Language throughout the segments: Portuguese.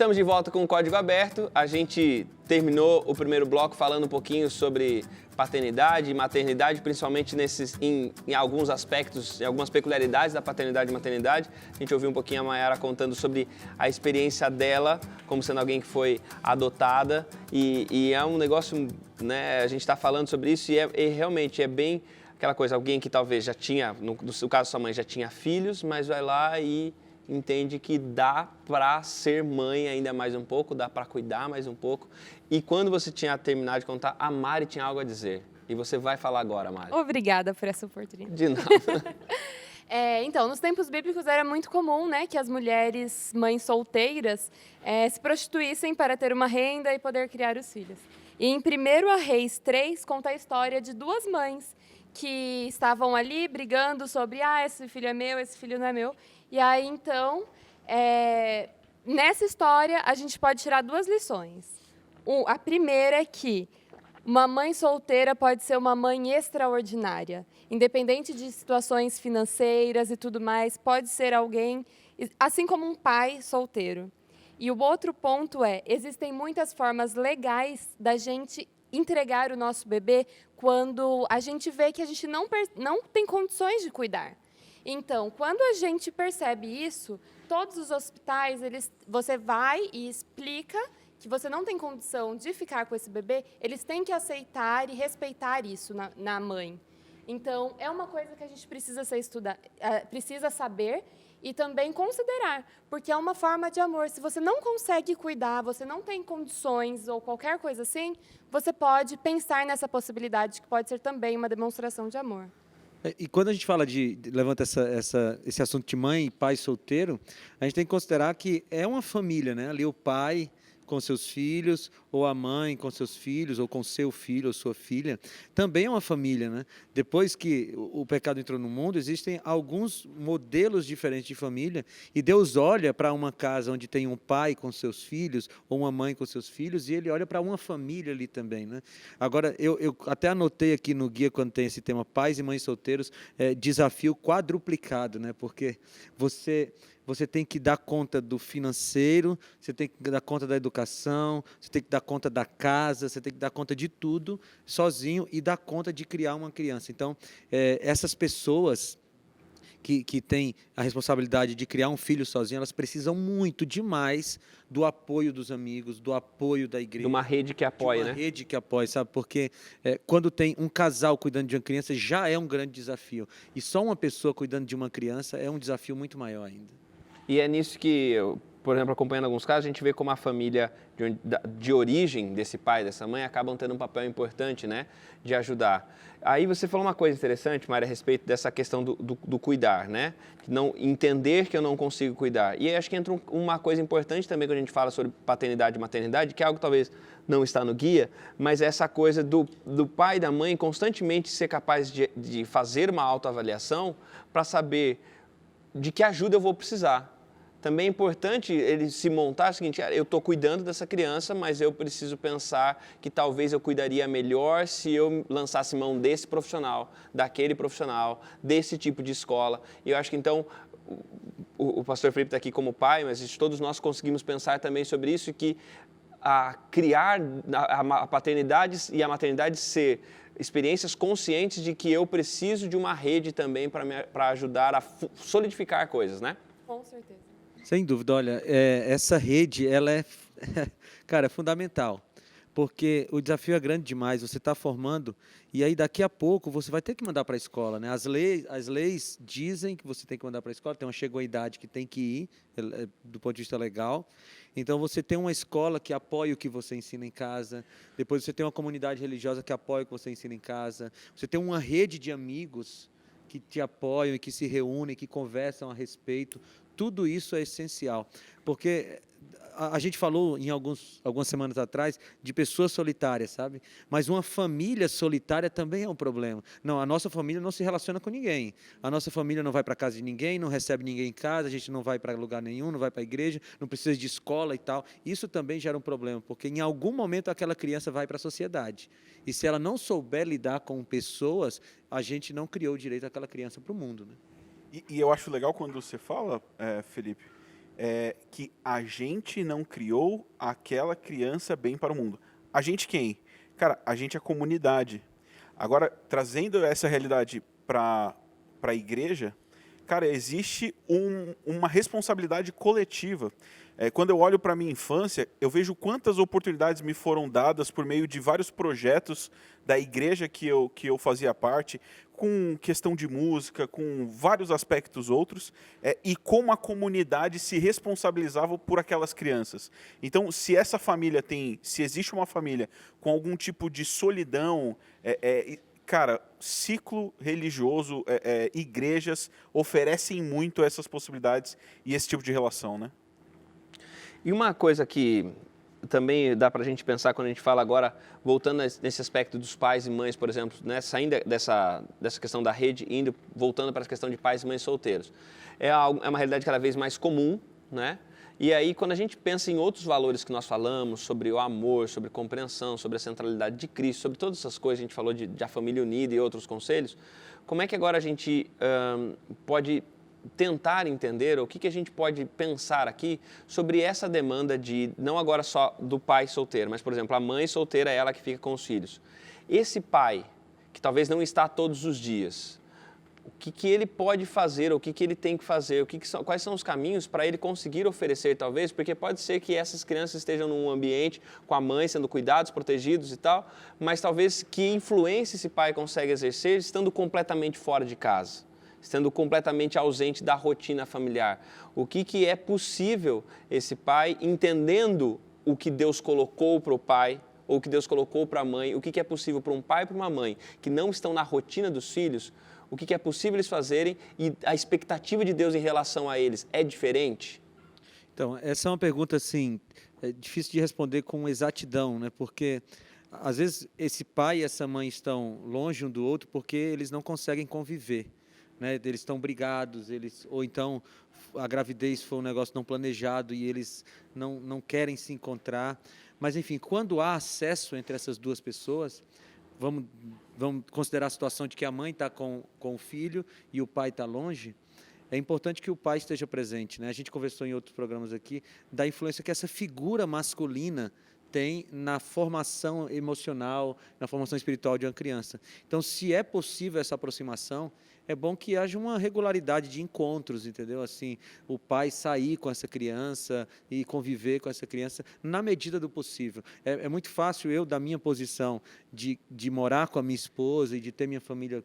estamos de volta com o Código Aberto. A gente terminou o primeiro bloco falando um pouquinho sobre paternidade e maternidade, principalmente em alguns aspectos, em algumas peculiaridades da paternidade e maternidade. A gente ouviu um pouquinho a Mayara contando sobre a experiência dela, como sendo alguém que foi adotada. E é um negócio, né, a gente está falando sobre isso e realmente é bem aquela coisa, alguém que talvez já tinha, no caso sua mãe já tinha filhos, mas vai lá e entende que dá para ser mãe ainda mais um pouco, dá para cuidar mais um pouco. E quando você tinha terminado de contar, a Mari tinha algo a dizer. E você vai falar agora, Mari. Obrigada por essa oportunidade. De nada. Então, nos tempos bíblicos era muito comum, né, que as mulheres mães solteiras se prostituíssem para ter uma renda e poder criar os filhos. E em 1 Reis 3 conta a história de duas mães que estavam ali brigando sobre, esse filho é meu, esse filho não é meu. E aí, então, nessa história, a gente pode tirar duas lições. A primeira é que uma mãe solteira pode ser uma mãe extraordinária. Independente de situações financeiras e tudo mais, pode ser alguém, assim como um pai solteiro. E o outro ponto existem muitas formas legais da gente entregar o nosso bebê quando a gente vê que a gente não tem condições de cuidar. Então, quando a gente percebe isso, todos os hospitais, você vai e explica que você não tem condição de ficar com esse bebê, eles têm que aceitar e respeitar isso na mãe. Então, é uma coisa que a gente precisa saber e também considerar, porque é uma forma de amor. Se você não consegue cuidar, você não tem condições ou qualquer coisa assim, você pode pensar nessa possibilidade, que pode ser também uma demonstração de amor. E quando a gente fala levanta esse assunto de mãe e pai solteiro, a gente tem que considerar que é uma família, né? Ali o pai com seus filhos, ou a mãe com seus filhos, ou com seu filho ou sua filha, também é uma família, né? Depois que o pecado entrou no mundo, existem alguns modelos diferentes de família, e Deus olha para uma casa onde tem um pai com seus filhos, ou uma mãe com seus filhos, e Ele olha para uma família ali também, né? Agora, eu até anotei aqui no guia, quando tem esse tema, pais e mães solteiros, desafio quadruplicado, né? Porque você tem que dar conta do financeiro, você tem que dar conta da educação, você tem que dar conta da casa, você tem que dar conta de tudo sozinho e dar conta de criar uma criança. Então, essas pessoas que têm a responsabilidade de criar um filho sozinho, elas precisam muito, demais, do apoio dos amigos, do apoio da igreja. De uma rede que apoia, né? De uma rede que apoia, sabe? Porque quando tem um casal cuidando de uma criança, já é um grande desafio. E só uma pessoa cuidando de uma criança é um desafio muito maior ainda. E é nisso que, por exemplo, acompanhando alguns casos, a gente vê como a família de origem desse pai, dessa mãe, acabam tendo um papel importante, né, de ajudar. Aí você falou uma coisa interessante, Mária, a respeito dessa questão do cuidar, né? Não entender que eu não consigo cuidar. E aí acho que entra uma coisa importante também quando a gente fala sobre paternidade e maternidade, que é algo que talvez não está no guia, mas é essa coisa do pai e da mãe constantemente ser capaz de fazer uma autoavaliação para saber de que ajuda eu vou precisar. Também é importante ele se montar o seguinte, eu estou cuidando dessa criança, mas eu preciso pensar que talvez eu cuidaria melhor se eu lançasse mão desse profissional, daquele profissional, desse tipo de escola. E eu acho que então, o pastor Felipe está aqui como pai, mas todos nós conseguimos pensar também sobre isso, que criar a paternidade e a maternidade ser experiências conscientes de que eu preciso de uma rede também para ajudar a solidificar coisas, né? Com certeza. Sem dúvida, olha, essa rede, ela cara, é fundamental, porque o desafio é grande demais, você está formando, e aí daqui a pouco você vai ter que mandar para a escola, né? As leis dizem que você tem que mandar para a escola, chegou a idade que tem que ir, do ponto de vista legal, então você tem uma escola que apoia o que você ensina em casa, depois você tem uma comunidade religiosa que apoia o que você ensina em casa, você tem uma rede de amigos que te apoiam e que se reúnem, que conversam a respeito. Tudo isso é essencial, porque a gente falou algumas semanas atrás de pessoas solitárias, sabe? Mas uma família solitária também é um problema. Não, a nossa família não se relaciona com ninguém. A nossa família não vai para casa de ninguém, não recebe ninguém em casa, a gente não vai para lugar nenhum, não vai para a igreja, não precisa de escola e tal. Isso também gera um problema, porque em algum momento aquela criança vai para a sociedade. E se ela não souber lidar com pessoas, a gente não criou direito aquela criança para o mundo, né? E eu acho legal quando você fala, Felipe, que a gente não criou aquela criança bem para o mundo. A gente quem? Cara, a gente é a comunidade. Agora, trazendo essa realidade para a igreja, cara, existe uma responsabilidade coletiva. Quando eu olho para a minha infância, eu vejo quantas oportunidades me foram dadas por meio de vários projetos da igreja que eu fazia parte, com questão de música, com vários aspectos outros, e como a comunidade se responsabilizava por aquelas crianças. Então, se existe uma família com algum tipo de solidão, cara, ciclo religioso, igrejas oferecem muito essas possibilidades e esse tipo de relação, né? E uma coisa que também dá para a gente pensar quando a gente fala agora, voltando nesse aspecto dos pais e mães, por exemplo, né, saindo dessa questão da rede, voltando para essa questão de pais e mães solteiros. É uma realidade cada vez mais comum, né? E aí, quando a gente pensa em outros valores que nós falamos, sobre o amor, sobre compreensão, sobre a centralidade de Cristo, sobre todas essas coisas, a gente falou de a família unida e outros conselhos, como é que agora a gente pode tentar entender, ou o que a gente pode pensar aqui sobre essa demanda de, não agora só do pai solteiro, mas, por exemplo, a mãe solteira é ela que fica com os filhos. Esse pai, que talvez não está todos os dias, o que ele pode fazer, o que ele tem que fazer, quais são os caminhos para ele conseguir oferecer, talvez, porque pode ser que essas crianças estejam num ambiente com a mãe, sendo cuidados, protegidos e tal, mas talvez que influência esse pai consegue exercer estando completamente fora de casa, estando completamente ausente da rotina familiar. O que é possível esse pai, entendendo o que Deus colocou para o pai, ou o que Deus colocou para a mãe, o que é possível para um pai e para uma mãe que não estão na rotina dos filhos, o que é possível eles fazerem e a expectativa de Deus em relação a eles é diferente? Então, essa é uma pergunta, assim, difícil de responder com exatidão, né? Porque, às vezes, esse pai e essa mãe estão longe um do outro porque eles não conseguem conviver, né? Eles estão brigados, ou então a gravidez foi um negócio não planejado e eles não querem se encontrar. Mas, enfim, quando há acesso entre essas duas pessoas, vamos considerar a situação de que a mãe está com o filho e o pai está longe, é importante que o pai esteja presente, né? A gente conversou em outros programas aqui da influência que essa figura masculina tem na formação emocional, na formação espiritual de uma criança. Então, se é possível essa aproximação, é bom que haja uma regularidade de encontros, entendeu? Assim, o pai sair com essa criança e conviver com essa criança na medida do possível. É muito fácil eu, da minha posição de morar com a minha esposa e de ter minha família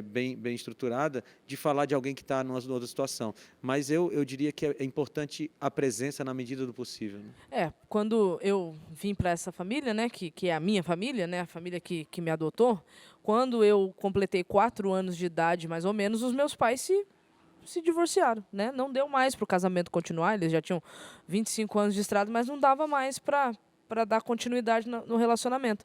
bem estruturada, de falar de alguém que está numa outra situação. Mas eu diria que é importante a presença na medida do possível, né? Quando eu vim para essa família, né, que é a minha família, né, a família que me adotou, quando eu completei 4 anos de idade, mais ou menos, os meus pais se divorciaram, né? Não deu mais para o casamento continuar, eles já tinham 25 anos de estrada, mas não dava mais para dar continuidade no relacionamento.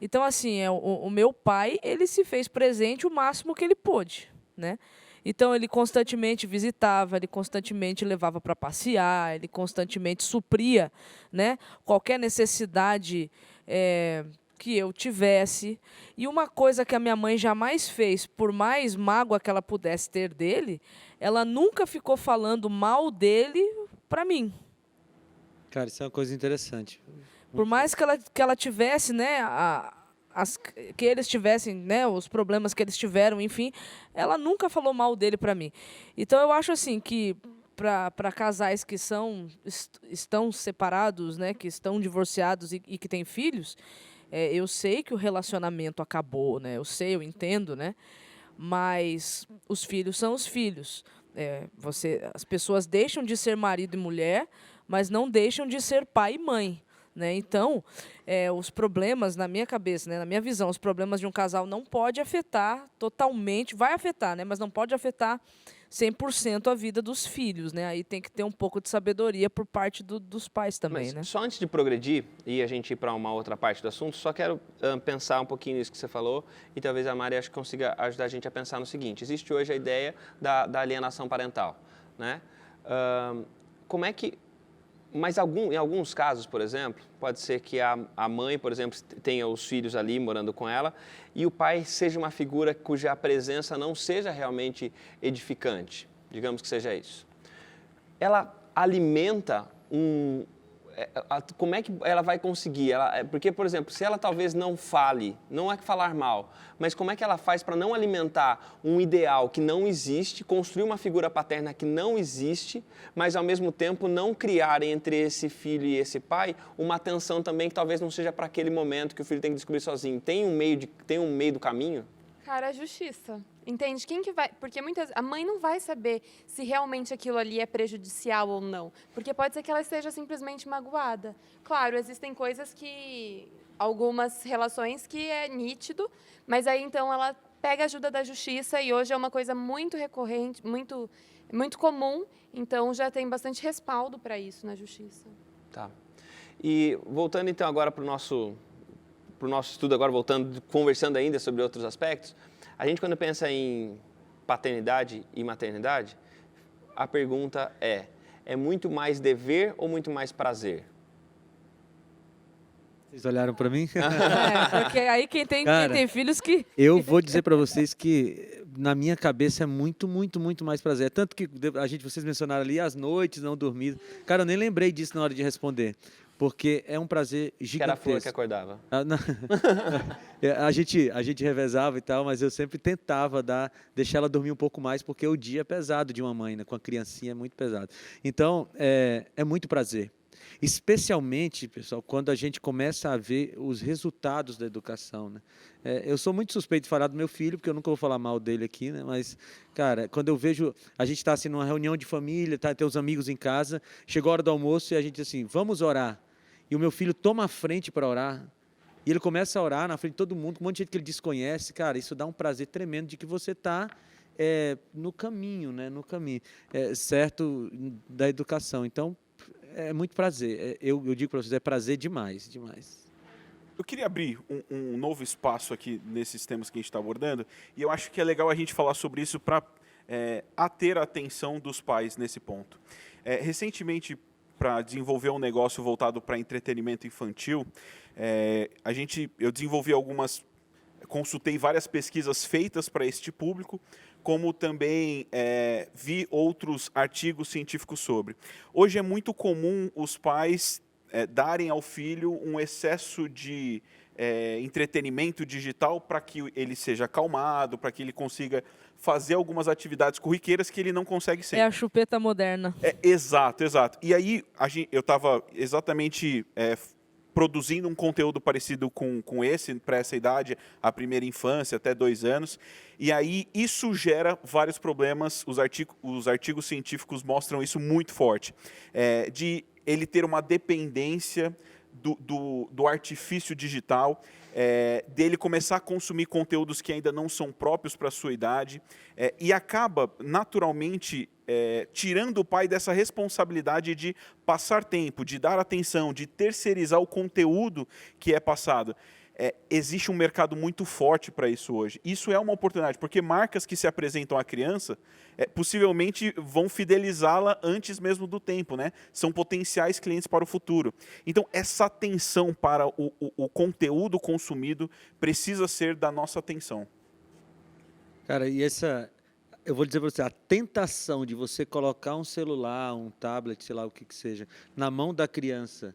Então, assim, o meu pai, ele se fez presente o máximo que ele pôde, né? Então, ele constantemente visitava, ele constantemente levava para passear, ele constantemente supria, né, qualquer necessidade que eu tivesse. E uma coisa que a minha mãe jamais fez, por mais mágoa que ela pudesse ter dele, ela nunca ficou falando mal dele para mim. Cara, isso é uma coisa interessante. Por mais que ela tivesse, né, que eles tivessem, né, os problemas que eles tiveram, enfim, ela nunca falou mal dele para mim. Então, eu acho assim que para casais que estão separados, né, que estão divorciados e que têm filhos, eu sei que o relacionamento acabou, né? Eu entendo, né? Mas os filhos são os filhos. As pessoas deixam de ser marido e mulher, mas não deixam de ser pai e mãe, né? Então, os problemas, na minha cabeça, né, na minha visão, os problemas de um casal não pode afetar totalmente, vai afetar, né, mas não pode afetar 100% a vida dos filhos, né? Aí tem que ter um pouco de sabedoria por parte dos pais também, Mas, né? só antes de progredir e a gente ir para uma outra parte do assunto, só quero pensar um pouquinho nisso que você falou e talvez a Mari acho que consiga ajudar a gente a pensar no seguinte. Existe hoje a ideia da alienação parental, né? Como é que... Mas em alguns casos, por exemplo, pode ser que a mãe, por exemplo, tenha os filhos ali morando com ela e o pai seja uma figura cuja presença não seja realmente edificante, digamos que seja isso. Ela alimenta como é que ela vai conseguir? Porque, por exemplo, se ela talvez não fale, não é que falar mal, mas como é que ela faz para não alimentar um ideal que não existe, construir uma figura paterna que não existe, mas ao mesmo tempo não criar entre esse filho e esse pai uma tensão também que talvez não seja para aquele momento que o filho tem que descobrir sozinho. Tem um meio do caminho? Cara, a justiça. Entende? Quem que vai... Porque a mãe não vai saber se realmente aquilo ali é prejudicial ou não. Porque pode ser que ela esteja simplesmente magoada. Claro, existem coisas que... Algumas relações que é nítido, mas aí então ela pega a ajuda da justiça e hoje é uma coisa muito recorrente, muito comum. Então já tem bastante respaldo para isso na justiça. Tá. E voltando então agora para o nosso estudo, agora conversando ainda sobre outros aspectos, a gente quando pensa em paternidade e maternidade, a pergunta é muito mais dever ou muito mais prazer? Vocês olharam para mim? Porque aí quem tem filhos que... Eu vou dizer para vocês que na minha cabeça é muito, muito, muito mais prazer. Tanto que vocês mencionaram ali as noites não dormidas. Cara, eu nem lembrei disso na hora de responder. Porque é um prazer gigantesco. Que era a Flor que acordava. A gente revezava e tal, mas eu sempre tentava deixar ela dormir um pouco mais, porque o dia é pesado de uma mãe, né? Com a criancinha é muito pesado. Então, é muito prazer. Especialmente, pessoal, quando a gente começa a ver os resultados da educação, né? Eu sou muito suspeito de falar do meu filho, porque eu nunca vou falar mal dele aqui, né? Mas, cara, quando eu vejo, a gente está assim numa reunião de família, tem os amigos em casa, chegou a hora do almoço e a gente assim, vamos orar. E o meu filho toma a frente para orar, e ele começa a orar na frente de todo mundo, com um monte de gente que ele desconhece. Cara, isso dá um prazer tremendo de que você está no caminho, né? No caminho certo da educação. Então, é muito prazer. Eu digo para vocês, é prazer demais, demais. Eu queria abrir um novo espaço aqui nesses temas que a gente está abordando, e eu acho que é legal a gente falar sobre isso para ater a atenção dos pais nesse ponto. Recentemente, para desenvolver um negócio voltado para entretenimento infantil, eu desenvolvi consultei várias pesquisas feitas para este público, como também vi outros artigos científicos sobre. Hoje é muito comum os pais darem ao filho um excesso de entretenimento digital para que ele seja acalmado, para que ele consiga fazer algumas atividades corriqueiras que ele não consegue sempre. É a chupeta moderna. Exato. E aí eu estava exatamente produzindo um conteúdo parecido com esse, para essa idade, a primeira infância, até 2 anos. E aí isso gera vários problemas, os artigos científicos mostram isso muito forte, de ele ter uma dependência do artifício digital, dele começar a consumir conteúdos que ainda não são próprios para a sua idade, e acaba, naturalmente, tirando o pai dessa responsabilidade de passar tempo, de dar atenção, de terceirizar o conteúdo que é passado. Existe um mercado muito forte para isso hoje. Isso é uma oportunidade, porque marcas que se apresentam à criança possivelmente vão fidelizá-la antes mesmo do tempo, né? São potenciais clientes para o futuro. Então, essa atenção para o conteúdo consumido precisa ser da nossa atenção. Cara, eu vou dizer para você, a tentação de você colocar um celular, um tablet, sei lá o que seja, na mão da criança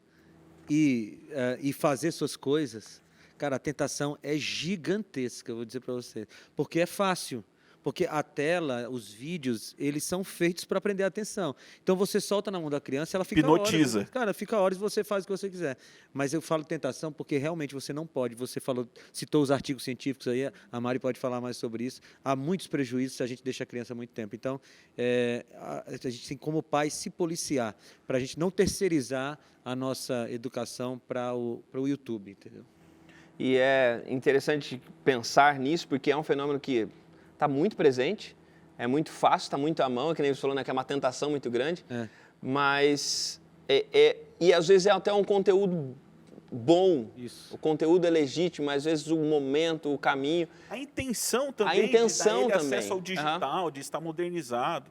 e fazer suas coisas, cara, a tentação é gigantesca, eu vou dizer para você, porque é fácil. Porque a tela, os vídeos, eles são feitos para prender a atenção. Então, você solta na mão da criança, ela fica hipnotiza. Horas. Cara, fica horas e você faz o que você quiser. Mas eu falo tentação porque realmente você não pode. Você citou os artigos científicos aí, a Mari pode falar mais sobre isso. Há muitos prejuízos se a gente deixa a criança muito tempo. Então, a gente tem como pai se policiar, para a gente não terceirizar a nossa educação para o YouTube, entendeu? E é interessante pensar nisso, porque é um fenômeno que está muito presente, é muito fácil, está muito à mão, que nem você falou, né, que é uma tentação muito grande, mas e às vezes é até um conteúdo bom, Isso. O conteúdo é legítimo, mas às vezes o momento, o caminho... A intenção também de dar ele acesso ao digital, de estar modernizado.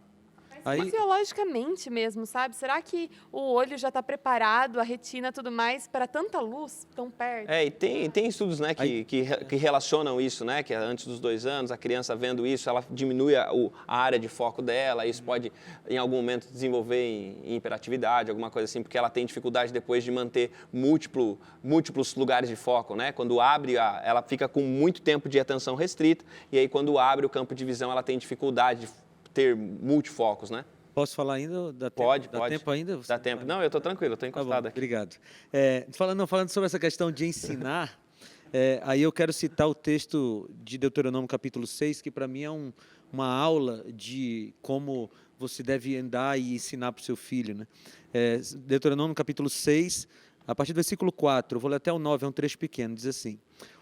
Aí, Fisiologicamente mesmo, sabe? Será que o olho já está preparado, a retina e tudo mais, para tanta luz tão perto? E tem estudos, né, que relacionam isso, né, que antes dos 2 anos, a criança vendo isso, ela diminui a área de foco dela, isso pode, em algum momento, desenvolver em hiperatividade, alguma coisa assim, porque ela tem dificuldade depois de manter múltiplos lugares de foco, né? Quando abre, ela fica com muito tempo de atenção restrita, e aí quando abre o campo de visão, ela tem dificuldade de ter multifocos, né? posso falar ainda? Dá Pode. tempo ainda? Dá tempo. Não, eu estou tranquilo, estou Tá bom, encostado aqui. obrigado. Falando sobre essa questão de ensinar, aí eu quero citar o texto de Deuteronômio capítulo 6, que para mim é uma aula de como você deve andar e ensinar para o seu filho, né? Deuteronômio capítulo 6, a partir do versículo 4, eu vou ler até o 9, é um trecho pequeno, diz assim: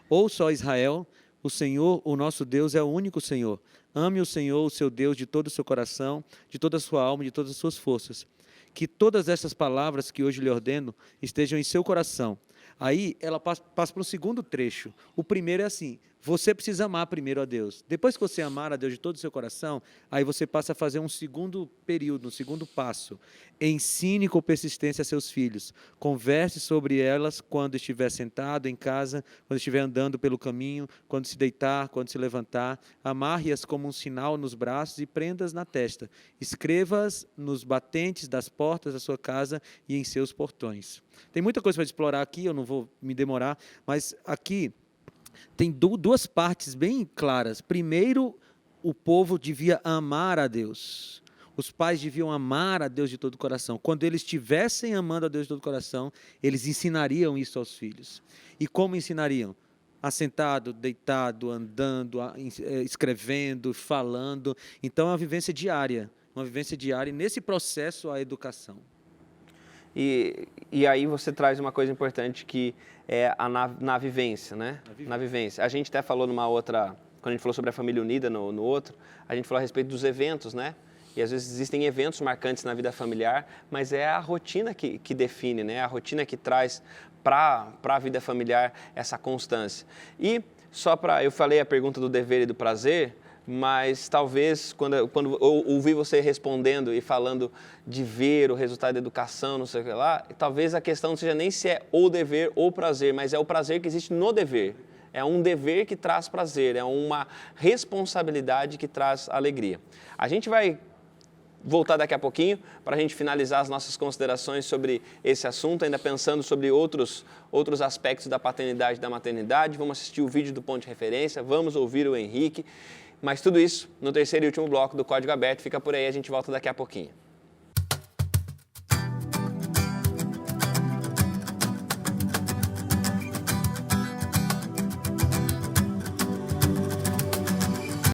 Ouça, ó Israel, o Senhor, o nosso Deus, é o único Senhor. Ame o Senhor, o seu Deus, de todo o seu coração, de toda a sua alma, de todas as suas forças. Que todas essas palavras que hoje lhe ordeno estejam em seu coração. Aí ela passa para o segundo trecho. O primeiro é assim: você precisa amar primeiro a Deus. Depois que você amar a Deus de todo o seu coração, aí você passa a fazer um segundo período, um segundo passo. Ensine com persistência a seus filhos. Converse sobre elas quando estiver sentado em casa, quando estiver andando pelo caminho, quando se deitar, quando se levantar. Amarre-as como um sinal nos braços e prenda-as na testa. Escreva-as nos batentes das portas da sua casa e em seus portões. Tem muita coisa para explorar aqui, eu não vou me demorar, mas aqui tem duas partes bem claras. Primeiro, o povo devia amar a Deus. Os pais deviam amar a Deus de todo o coração. Quando eles estivessem amando a Deus de todo o coração, eles ensinariam isso aos filhos. E como ensinariam? Assentado, deitado, andando, escrevendo, falando. Então, é uma vivência diária. E nesse processo, a educação. E aí você traz uma coisa importante que é na vivência, né? Na vivência. A gente até falou numa outra, quando a gente falou sobre a família unida no outro, a gente falou a respeito dos eventos, né? E às vezes existem eventos marcantes na vida familiar, mas é a rotina que define, né? A rotina que traz para a vida familiar essa constância. E eu falei a pergunta do dever e do prazer, mas talvez quando eu ouvi você respondendo e falando de ver o resultado da educação, não sei o que lá, talvez a questão não seja nem se é o dever ou o prazer, mas é o prazer que existe no dever. É um dever que traz prazer, é uma responsabilidade que traz alegria. A gente vai voltar daqui a pouquinho para a gente finalizar as nossas considerações sobre esse assunto, ainda pensando sobre outros aspectos da paternidade e da maternidade. Vamos assistir o vídeo do Ponto de Referência, vamos ouvir o Henrique. Mas tudo isso no terceiro e último bloco do Código Aberto. Fica por aí, a gente volta daqui a pouquinho.